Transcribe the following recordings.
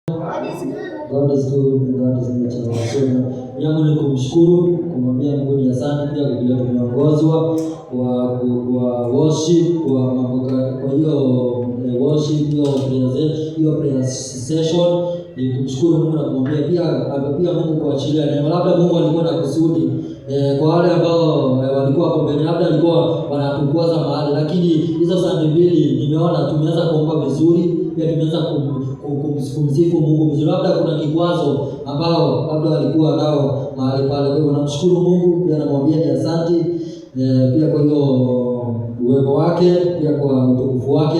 God is good and God is natural. So yangu ni kumshukuru, kumwambia Mungu ni asante pia kwa vile tumeongozwa kwa worship, kwa mambo, kwa hiyo worship, hiyo prayer session. Ni kumshukuru Mungu na kumwambia pia Mungu kuachilia neema. Labda Mungu alikuwa na kusudi kwa wale ambao walikuwa hapo mbele, labda alikuwa wanatukwaza mahali, lakini hizo saa mbili nimeona tumeanza kuomba vizuri, pia tumeanza kumsifu Mungu vizuri. Labda kuna kikwazo ambao labda walikuwa nao mahali pale. Kwa hivyo namshukuru Mungu, pia namwambia ni asante pia kwa hiyo uwepo wake, pia kwa utukufu wake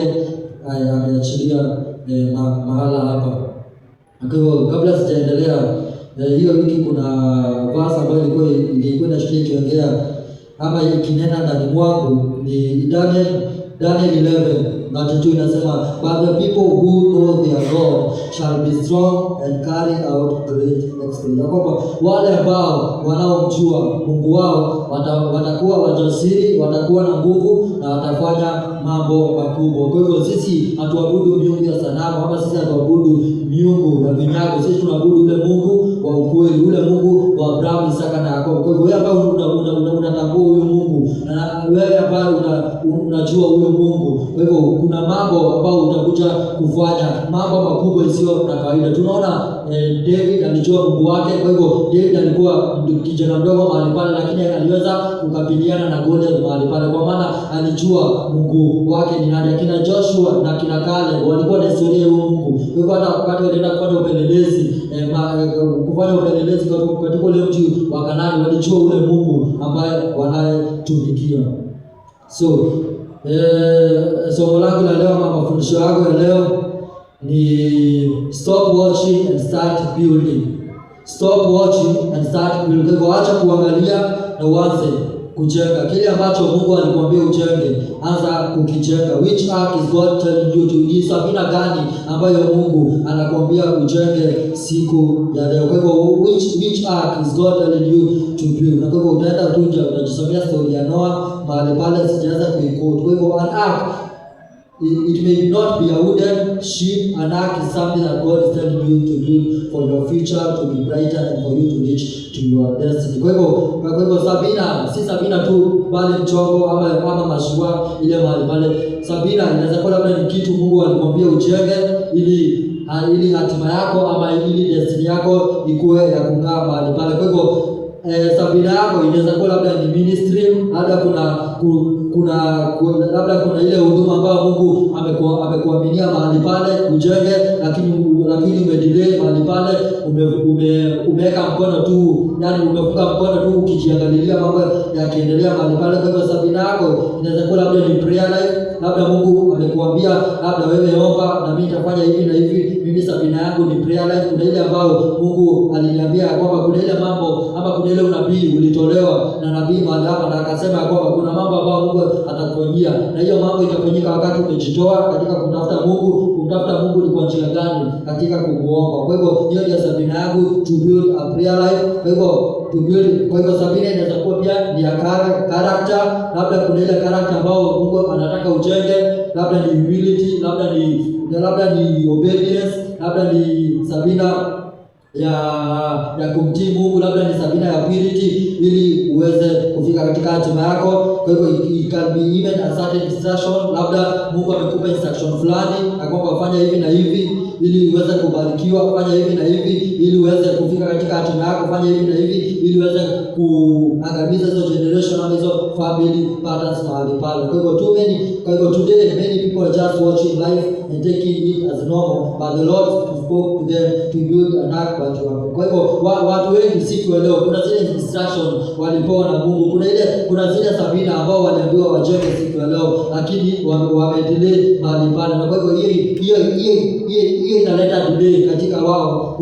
ameachilia mahala hapa. Kwa hivyo kabla sijaendelea, hiyo wiki kuna verse ambayo ilikuwa inashikia ikiongea ama ikinena ndani mwangu, ni Daniel 11:32 inasema, but the people who know their God shall be strong and carry out great exploits. Kwamba wale ambao wanaomjua Mungu wao watakuwa wajasiri, watakuwa na nguvu na watafanya mambo makubwa. Kwa hivyo sisi hatuabudu miungu ya sanamu, ama sisi hatuabudu miungu ya vinyago. Sisi tunaabudu ule Mungu wa ukweli, ule Mungu wa Abrahamu, Isaka na Yakobo. Kwa hivyo wewe ambao unatambua huyo Mungu, na wewe ambao unajua huyo Mungu, kwa hivyo kuna mambo ambayo utakuja kufanya, mambo makubwa isiyo na kawaida. Tunaona David alijua Mungu wake. Kwa hivyo David alikuwa kijana mdogo mahali pale, lakini aliweza kukabiliana na Goliath mahali pale, kwa maana alijua Mungu wake ni nani. Akina Joshua na kina Caleb walikuwa na historia ya Mungu. Kwa hivyo hata wakati walienda kufanya upelelezi katika ule mji wa Kanaani, walijua ule Mungu ambaye wanayetumikia. So somo langu la leo, ama mafundisho yangu ya leo ni stop watching and start building. Stop watching and start building. Kwa acha kuangalia na uanze kujenga. Kile ambacho Mungu alikwambia ujenge, anza kukijenga. Which ark is God telling you to build? Sabina gani ambayo Mungu anakwambia ujenge siku ya leo? Kwa hivyo which ark is God telling you to build? Na kwa hivyo utaenda tu utajisomea story ya Noah mahali pale, sijaanza kuikoti. Kwa hivyo an ark, it may not be a wooden ship. An ark is something that God is telling you to build for your future to be brighter and for you to reach to your destiny. Kwa hivyo Sabina, si Sabina tu bali mchongo ama mashua ile mahali pale. Sabina inaweza kuwa labda ni kitu Mungu alikwambia ujenge ili hatima yako ama ili destiny yako ikuwe ya kung'aa mahali pale. Kwa hivyo Sabina yako inaweza kuwa labda ni ministry, labda kuna ile huduma ambayo Mungu amekuaminia mahali pale ujenge, lakini umedelay mahali pale, umeweka mkono tu, yani umefunga mkono tu ukijiangalilia mambo yakiendelea mahali pale. Kwa hivyo Sabina yako inaweza kuwa labda ni prayer life. Labda Mungu amekuambia labda wewe omba na mimi nitafanya hivi na hivi. Mimi Sabina yangu ni prayer life. Kuna ile ambayo Mungu aliniambia kwamba kuna ile mambo ama kuna ile unabii ulitolewa na nabii mahali hapa, na akasema kwamba kuna mambo ambayo Mungu atakufanyia, na hiyo mambo itafanyika wakati umejitoa katika kumtafuta Mungu. Kumtafuta Mungu ni kwa njia gani? Katika kumuomba. Kwa hivyo hiyo ndio Sabina yangu, to build a prayer life. Kwa hivyo kwa hivyo Sabina inaweza kuwa pia ni ya character. Labda kuna ile character ambayo Mungu anataka ujenge, labda ni humility, labda ni obedience, labda ni Sabina ya kumtii Mungu, labda ni Sabina ya purity, ili uweze kufika katika hatima yako. Kwa hivyo it can be even a certain instruction. Labda Mungu amekupa instruction fulani na kwamba fanya hivi na hivi ili uweze kubarikiwa, fanya hivi na hivi ili uweze kufika katika hatima yako, fanya hivi na hivi ili uweze kuangamiza hizo generation ama hizo family patterns mahali pale. Kwa hivyo today many people are just watching life and taking it as normal, but the Lord spoke to them to build an ark. Kwa hivyo watu wengi siku leo kuna zile instruction walipewa na Mungu, kuna zile Sabina ambao waliambiwa wajenge siku ya leo, lakini wamedelay mahali pale. Na kwa hivyo hiyo inaleta delay katika wao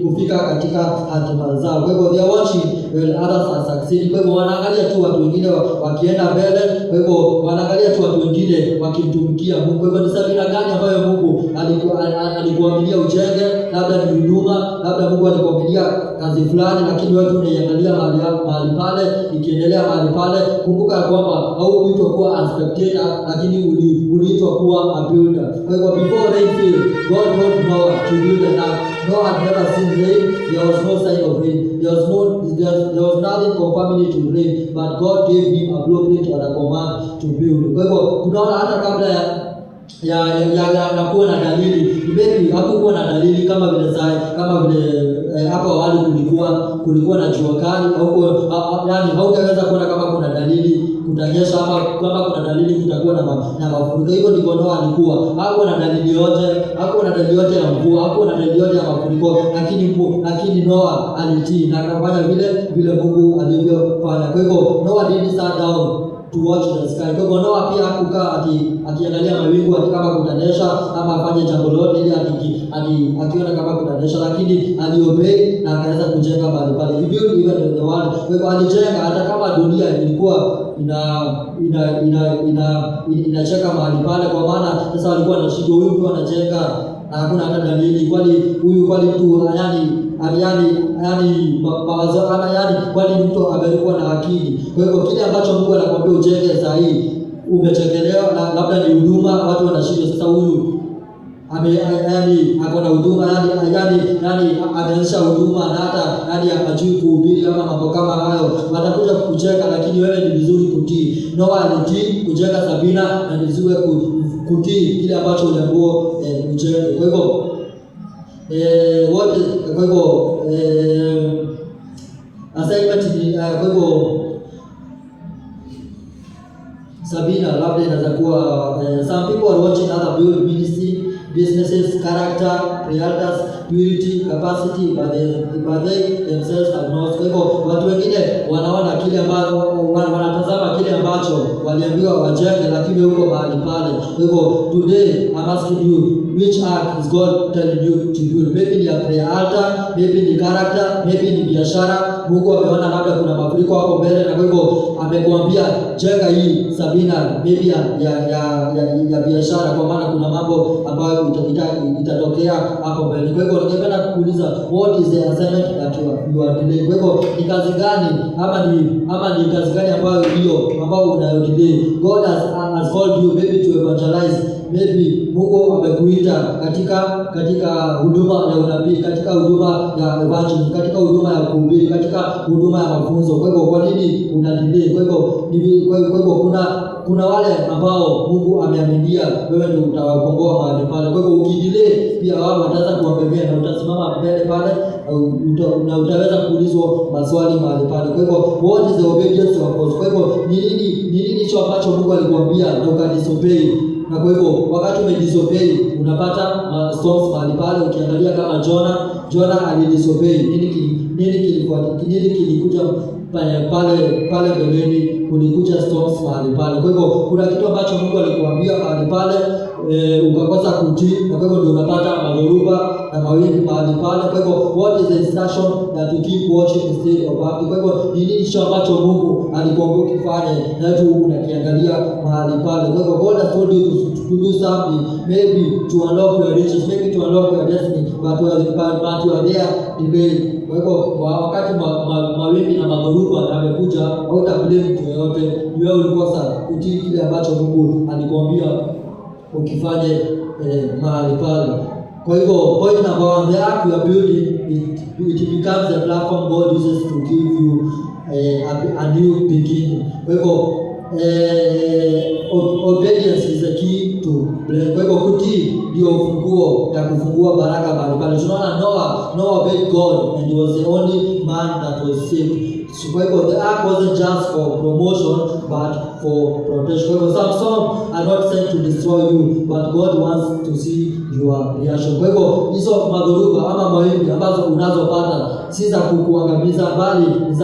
kufika katika hatima zao. Kwa hivyo they are watching when others are succeeding. Kwa hivyo wanaangalia tu watu wengine wakienda mbele, kwa hivyo wanaangalia tu watu wengine wakimtumikia Mungu. Kwa hivyo ni Sabina gani ambayo Mungu alikuaminia ujenge? Labda ni huduma, labda Mungu alikuaminia kazi fulani, lakini wewe unaiangalia mahali pale ikiendelea mahali pale. Kumbuka kwamba haukuitwa kuwa a spectator, lakini uliitwa kuwa a builder. Kwa hivyo before rain fall, God told Noah to build an ark. Noah had never seen rain. There was no sign of rain. There was nothing confirming it to rain, but God gave him a blueprint or a command to build. Kwa hivyo tunaona hata kabla ya kuwa na dalili, maybe hakukuwa na dalili kama vile hapo awali kulikuwa na jua kali, yani hautaweza kuona kama kuna dalili kutanyesha ama kama kuna dalili kutakuwa na mafuriko. Hivyo ndivyo Noa alikuwa. Hakuwa na dalili yote ya mvua, hakuwa na dalili yote ya mafuriko, lakini Noa alitii na akafanya vile Mungu alivyofanya. Kwa hivyo Noa didn't sit down to watch the sky. Kwa hivyo Noa pia hakukaa akiangalia mawingu kama kutanyesha ama afanye jambo lolote ili akiona kama kutanyesha, lakini aliobey na akaweza kujenga mahali pale. He built even the world. Kwa hivyo alijenga hata kama dunia ilikuwa inacheka mahali pale, kwa maana sasa walikuwa na shida, huyu mtu anajenga na hakuna hata dalili, kwani mtu mawazo kwani mtu amekuwa na akili. Kwa hivyo kile ambacho Mungu anakuambia ujenge saa hii umechekelewa, na labda ni huduma, watu wanashindwa sasa, huyu ako na huduma, ameanzisha huduma na hata hajui kuhubiri ama mambo kama hayo, watakuja kukucheka, lakini wewe ni vizuri kutii. Noa alitii kujenga Sabina, na ni vizuri kutii kile ambacho uliambiwa ujenge. Kwa hivyo assignment kwa hivyo Sabina labda inaweza kuwa some people are watching other build ministry, businesses, character, realtors, purity, capacity, but they themselves have not. Kwa hivyo watu wengine wanaona kile ambacho wanatazama kile ambacho waliambiwa wajenge, lakini huko mahali pale. Kwa hivyo today I'm asking you, which ark is God telling you to build? Maybe ni a prayer altar, maybe ni character, maybe ni biashara. Mungu ameona labda kuna mafuriko hapo mbele, na kwa hivyo amekuambia jenga hii Sabina, maybe ya biashara, kwa maana kuna mambo ambayo itatokea hapo mbele. Kwa hivyo ningependa kukuuliza, what is the assignment that you are delaying? Kwa hivyo ni kazi gani ama ni kazi gani ambayo unayodelay? God has called you maybe to evangelize. Maybe Mungu amekuita katika huduma ya unabii, katika huduma ya evangelism, katika huduma ya kuhubiri, katika huduma ya mafunzo. Kwa hivyo kwa nini unadelay? Kwa hivyo kuna wale ambao Mungu ameaminia wewe ndio utawakomboa mahali pale. Kwa hivyo ukidelay pia wao wataanza kuangalia na utasimama mbele pale na utaweza kuulizwa maswali mahali pale. Kwa hivyo what is the obedience of God? Kwa hivyo ni nini hicho ambacho Mungu alikuambia na ukadisobey? Na kwa hivyo wakati umedisobey unapata storms mahali pale. Ukiangalia kama Jonah alidisobey, nini kilikuja pale mbeleni, kulikuja storms mahali pale. Kwa hivyo kuna kitu ambacho Mungu alikuambia mahali pale, ukakosa kutii, na kwa hivyo ndio unapata madhoruba na mawimbi mahali pale. Kwa hivyo what is the instruction that you keep watching instead of acting? Kwa hivyo ni nini hicho ambacho Mungu alikuambia ukifanye na tu unakiangalia mahali pale? Kwa hivyo God has told you to do something, maybe to unlock your riches, maybe to unlock your destiny, but you are there delayed. Kwa hivyo wakati mawimbi na madhoruba yamekuja, hautablame mtu yoyote, wewe ulikosa kutii kile ambacho Mungu alikuambia ukifanye mahali pale. Kwa hivyo point number 1, the ark you are building, it becomes the platform God uses to give you a new beginning. Kwa hivyo obedience is the key to blessing. Kwa hivyo kutii ndio ufunguo ya kufungua baraka mahali pale. Tunaona Noah obeyed God and he was the only man that was saved. Kwa hivyo the ark wasn't just for promotion but for protection. Kwa hivyo some storms are not sent to destroy you, but God wants to see your reaction. Kwa hivyo hizo madhoruba ama mawimbi ambazo unazopata si za kukuangamiza, bali ni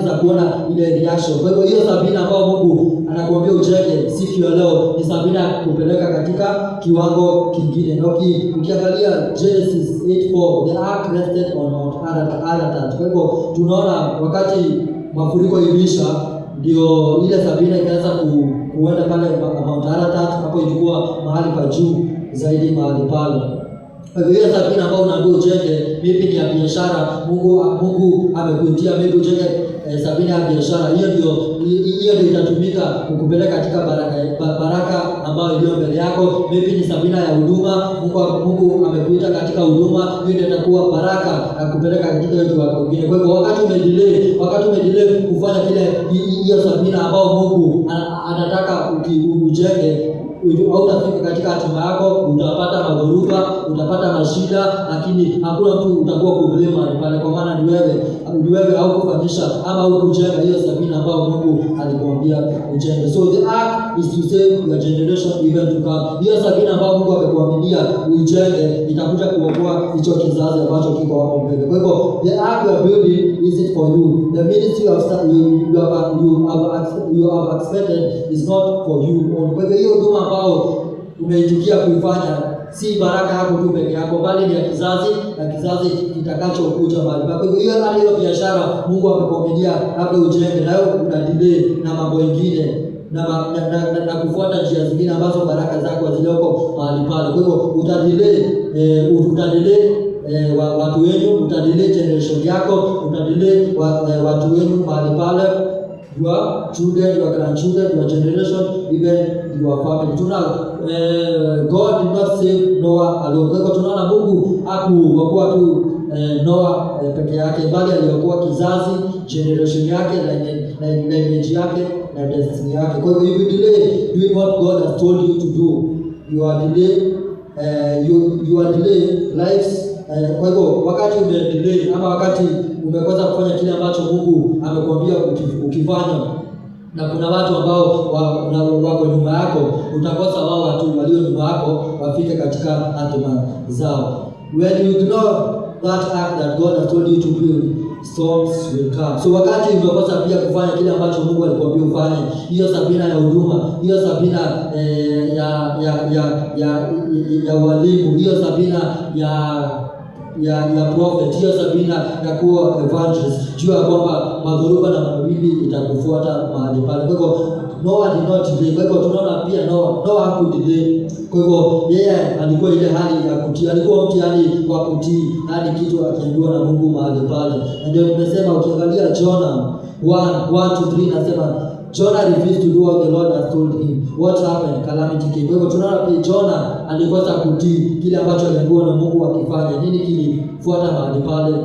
za kuona ile reaction. Kwa hivyo hiyo Sabina ambayo Mungu anakuambia ujenge siku ya leo ni Sabina kupeleka katika kiwango kingine. Na ukiangalia Genesis 8:4, the ark rested on Mount Ararat. Kwa hivyo tunaona wakati mafuriko ilisha, ndio ile Sabina ikaanza kuenda pale Mount Ararat. Hapo ilikuwa mahali pa juu zaidi mahali pale. Kwa hivyo hiyo Sabina ambayo unaambiwa ujenge, maybe ni ya biashara, Mungu amekuitia maybe ujenge sabina ya biashara, hiyo ndio itatumika kukupeleka katika baraka ambayo iliyo mbele yako. Maybe ni sabina ya huduma, Mungu amekuita katika huduma, hiyo ndio itakuwa baraka ya kupeleka katika watu wengine. Kwa hivyo wakati umedelay kufanya kile hiyo sabina ambao Mungu anataka ujenge, hautafika katika hatima yako, utapata madhoruba, utapata mashida, lakini hakuna mtu utakuwa kublema pale, kwa maana ni wewe au kufanyisha ama au kujenga hiyo sabina ambayo Mungu alikwambia ujenge. So the ark is to save your generation even to come. Hiyo sabina ambayo Mungu amekuambia ujenge itakuja kuokoa hicho kizazi ambacho kiko hapo mbele. Kwa hivyo the ark you are building is it for you. The ministry of you have expected is not for you. Kwa hivyo hiyo huduma ambao umeitikia kuifanya si baraka yako tu peke yako, bali ni ya kizazi na kizazi kitakachokuja baada. Kwa hivyo hiyo biashara Mungu amekuaminia labda ujenge, nayo una delay na mambo mengine na kufuata njia zingine ambazo baraka zako hazilioko mahali pale. Kwa hivyo utadelay watu wenu, utadelay generation yako, utadelay watu wenu mahali pale, your children, your grandchildren, your generation, even your family. God did not save Noah alone. Kwa hivyo tunaona Mungu hakuokoa tu Noah peke yake, bali aliokoa kizazi, generation yake na image yake na destiny yake. Kwa hivyo if you delay doing what God has told you to do, you are delay lives. Kwa hivyo wakati umedelay ama wakati umekosa kufanya kile ambacho Mungu amekwambia ukifanya, na kuna watu ambao wako nyuma yako, utakosa wao watu walio nyuma yako wafike katika hatima zao. When you do not that act that God has told you to build, storms will come. So wakati umekosa pia kufanya kile ambacho Mungu alikwambia ufanye, hiyo sabina ya huduma, hiyo sabina ya walimu, hiyo sabina ya prophet, hiyo sabina ya kuwa evangelist, jua kwamba madhoruba na mawimbi itakufuata mahali pale. Kwa hivyo Noah did not delay. Kwa hivyo tunaona pia Noah hakudelay. Kwa hivyo yeye alikuwa ile hali ya kutii, alikuwa mtihani wa kutii hadi kitu akiambiwa na Mungu mahali pale. Na ndio tumesema ukiangalia Jonah 1:1-3 nasema Jonah refused to do what the Lord has told him. What happened? Calamity came. Kwa hivyo tunaona pia Jonah alikosa kutii kile ambacho aliambiwa na Mungu akifanya. Nini kilifuata mahali pale?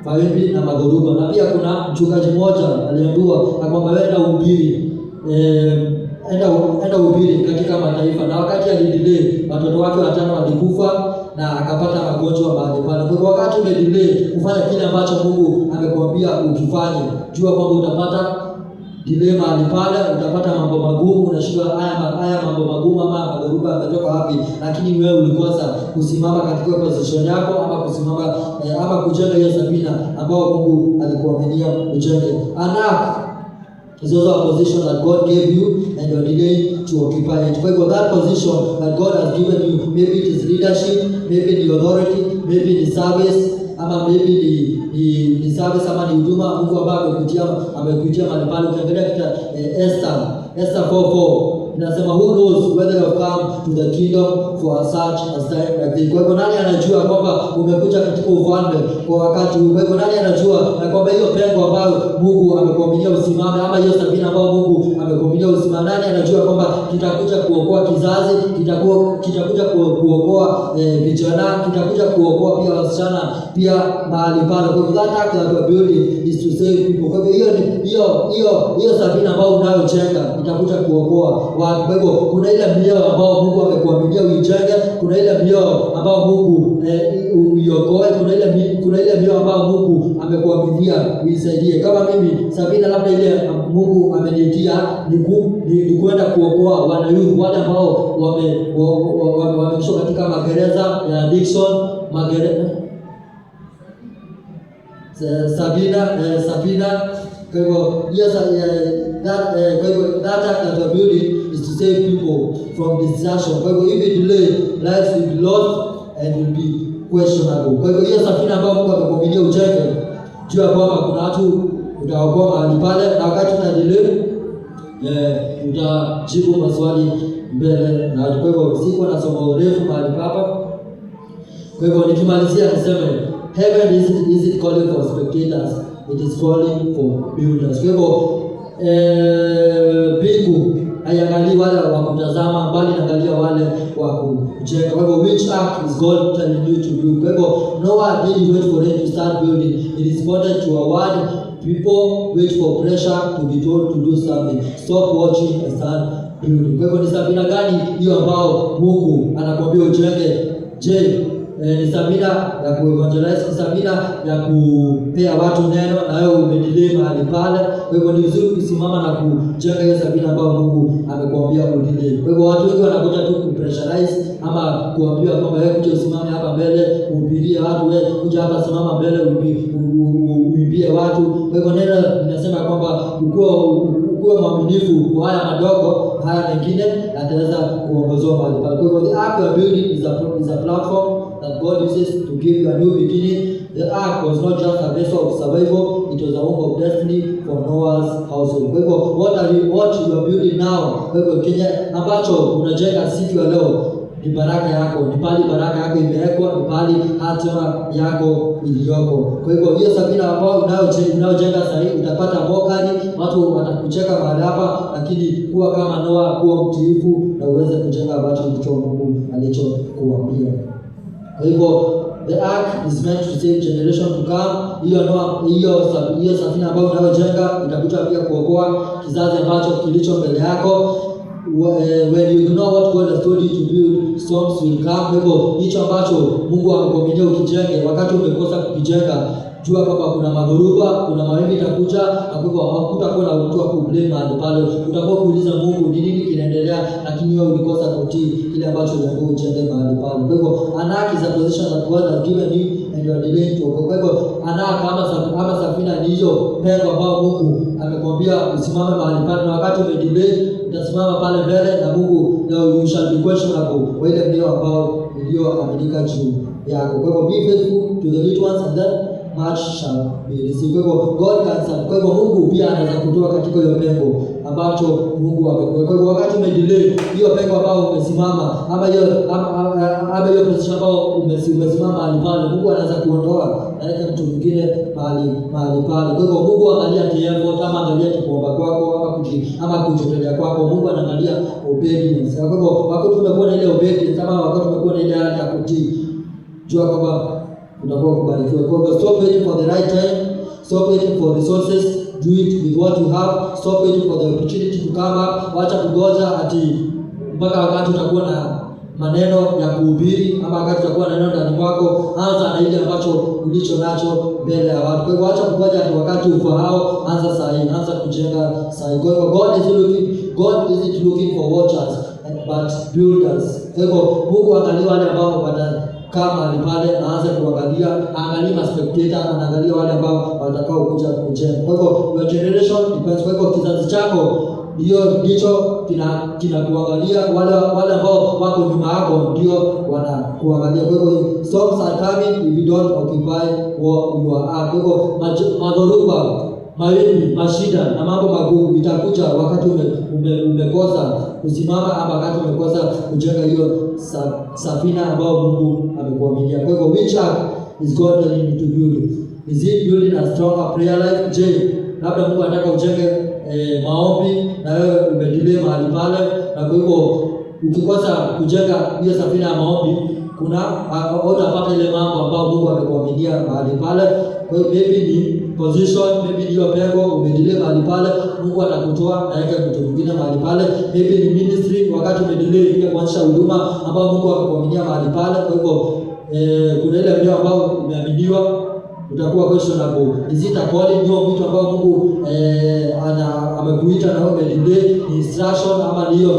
Mawimbi na madhoruba. Na pia kuna mchungaji mmoja aliambiwa kwamba wewe uhubiri, enda uhubiri katika mataifa, na wakati alidelay watoto wake 5 walikufa na akapata magonjwa mahali pale. Kwa hivyo wakati umedelay kufanya kile ambacho Mungu amekuambia ukifanye, jua kwamba utapata delay mahali pale, utapata mambo magumu, unashindwa haya mambo magumu ama madhoruba yametoka wapi, lakini wewe ulikosa kusimama katika position yako ama kusimama ama kujenga hiyo sabina ambao Mungu alikuaminia ujenge. Anak is also a position that God gave you and you are delayed to occupy it. Kwa hivyo that position that God has given you, maybe it is leadership, maybe the authority, maybe the service, ama maybe ni service ama ni huduma Mungu ambaye amekuitia mahali pale. Ukiangalia katika Esther 4:4 inasema who knows whether you have come to the kingdom for such a time like this. Kwa hivyo nani anajua kwamba umekuja katika ufalme kwa wakati huu? Kwa hivyo nani anajua na kwamba hiyo pengo ambayo Mungu amekuaminia usimame, ama hiyo sabina ambayo Mungu amekuaminia usimame, nani anajua kwamba kitakuja kuokoa kizazi, kitakuja kuokoa vijana, kitakuja kuokoa pia wasichana pia mahali pale. Kwa hivyo that act that you are building is to save people. Kwa hivyo hiyo sabina ambayo unayojenga itakuja kuokoa watu. Kwa hivyo kuna ile mioyo ambao Mungu amekuaminia uijenge, kuna ile mioyo ambao Mungu uiokoe, kuna ile mioyo ambao Mungu amekuaminia uisaidie. Kama mimi sabina labda ile Mungu amenitia ni kwenda kuokoa wanayuth wale ambao wamekishwa katika magereza ya addiction, Sabina. Kwa hivyo that act that you are building is to save people from destruction. Kwa hivyo if you delay, lives will be lost and will be questionable. Kwa hivyo hiyo sabina ambayo Mungu amekuaminia ujenge, jua kwamba kuna watu utaokoa mahali pale, na wakati una delay utajibu maswali mbele na kwa hivyo siko na somo urefu mahali hapa. Kwa hivyo nikimalizia niseme heaven is it calling for spectators it is calling for builders. Kwa hivyo mbingu haiangalii wale wa kutazama, bali inaangalia wale wa kujenga. Kwa hivyo which ark is God telling you to build? Kwa hivyo Noah didn't wait for them to start building. It is important to award people wait for pressure to be told to do something. Stop watching and start building. Kwa hivyo ni safina gani hiyo ambao Mungu anakuambia ujenge? Je, ni safina ya kuevangelize, ni safina ya kupea watu neno na wewe umedelay mahali pale? Kwa hivyo ni vizuri kusimama na kujenga hiyo safina ambayo Mungu amekuambia udelay. Kwa hivyo watu wengi wanakuja tu kupressurize ama kuambia kwamba wewe kuja usimame hapa mbele uhubirie watu, wewe kuja hapa simama mbele uimbie watu. Kwa hivyo neno linasema kwamba ukuwe mwaminifu kwa haya madogo, haya mengine ataweza kuongozwa mahali pale. Kwa hivyo the ark you are building is a platform that God uses to give you a new beginning. The ark was not just a vessel of survival, it was a home of destiny for Noah's household. Kwa hivyo what you are building now, kwa hivyo kile ambacho unajenga siku ya leo ni baraka yako, ni pali baraka yako imewekwa, ni pali hatima yako iliyoko. Kwa hivyo hiyo safina ambayo unayojenga sasa hivi utapata mokali, watu watakucheka mahali hapa, lakini kuwa kama Noah, kuwa mtiifu na uweze kujenga ambacho ndicho Mungu alichokuambia. Kwa hivyo the ark is meant to save generation to come. Hiyo safina ambayo unayojenga itakuja pia kuokoa kizazi ambacho kilicho mbele yako. When you do not what God has told you to build, storms will come. Kwa hivyo hicho ambacho Mungu amekuaminia ukijenge, wakati umekosa kukijenga, jua kwamba kuna madhoruba, kuna mawimbi itakuja, na kwa hivyo hakutakuwa na mtu wa kublame mahali pale. Utakuwa kuuliza Mungu ni nini kinaendelea, lakini wewe ulikosa kutii kile ambacho Mungu ujenge mahali pale. Kwa hivyo an ark is a position that God has given you and you are delaying to. Kwa hivyo an ark kama safina ni hiyo pengo ambao Mungu amekwambia usimame mahali pale, na wakati umedelay utasimama pale mbele na Mungu, you shall be questionable kwa ile ndio ambao iliyoaminika juu yako. Kwa hivyo be faithful to the little ones and then much shall be received. Kwa hivyo God can serve. Kwa hivyo Mungu pia anaweza kutoa katika hiyo pengo ambacho Mungu amekuweka. Kwa hivyo wakati umedelay hiyo pengo ambao umesimama, ama hiyo position ambao umesimama mahali pale, Mungu anaweza kuondoa na mtu mwingine mahali pale. Kwa hivyo Mungu angalia kiembo, kama angalia kuomba kwako ama kujitolea kwako. Mungu anaangalia obedience. Kwa hivyo wakati tumekuwa na ile obedience, kama wakati tumekuwa na ile hali ya kutii, jua kwamba utakuwa kubarikiwa. Kwa hivyo stop waiting for the right time, stop waiting for resources, do it with what you have. Stop waiting for the opportunity to come up. Wacha kugoja ati mpaka wakati utakuwa na maneno ya kuhubiri ama wakati utakuwa na neno ndani mwako. Anza na ile ambacho ulicho nacho mbele ya watu. Kwa hivyo acha kugoja ati wakati ufahao, anza saa hii, anza kujenga saa hii. Kwa hivyo God isn't looking for watchers but builders. Kwa hivyo Mungu angalia wale ambao watakaa mahali pale, aanze kuangalia, angalia spectator, anaangalia wale ambao watakao kuja kujenga. Kwa hivyo your generation depends. Kwa hivyo kizazi chako hiyo ndicho kinakuangalia, wale ambao wako nyuma yako ndio wanakuangalia. Kwa hivyo storms are coming if you don't occupy what you are. Kwa hivyo madhoruba, mawimbi, mashida na mambo magumu itakuja wakati umekosa kusimama ama wakati umekosa kujenga hiyo safina ambayo Mungu amekuaminia. Kwa hivyo which ark is God telling you to build? Is it building a stronger prayer life? Je, labda Mungu anataka ujenge maombi na wewe umedelay mahali pale, na kwa hivyo ukikosa kujenga hiyo safina ya maombi, kuna utapata ile mambo ambayo Mungu amekuaminia mahali pale. Kwa hiyo maybe ni position, maybe ni hiyo pengo umedelay mahali pale, Mungu atakutoa na yake mtu mwingine mahali pale. Maybe ni ministry, wakati umedelay ile kuanzisha huduma ambayo Mungu amekuaminia mahali pale. Kwa hivyo kuna ile ndio ambao umeaminiwa, utakuwa questionable. Is it a calling? Ndio vitu ambao Mungu amekuita na wewe umedelay, ni instruction ama ndio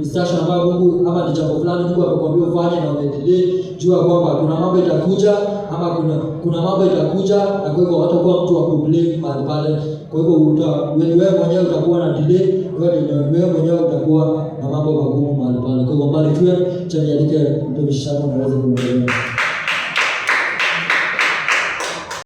instruction ambayo Mungu, ama ni jambo fulani Mungu amekwambia ufanye na umedelay. Jua kwamba kuna mambo itakuja ama kuna mambo itakuja, na kwa hivyo hatakuwa mtu wa kublame mahali pale. Kwa hivyo wewe mwenyewe utakuwa na delay, wewe mwenyewe utakuwa na mambo magumu mahali pale. Kwa hivyo mbarikiwe, chani alike mtumishi wangu naweza kuendelea.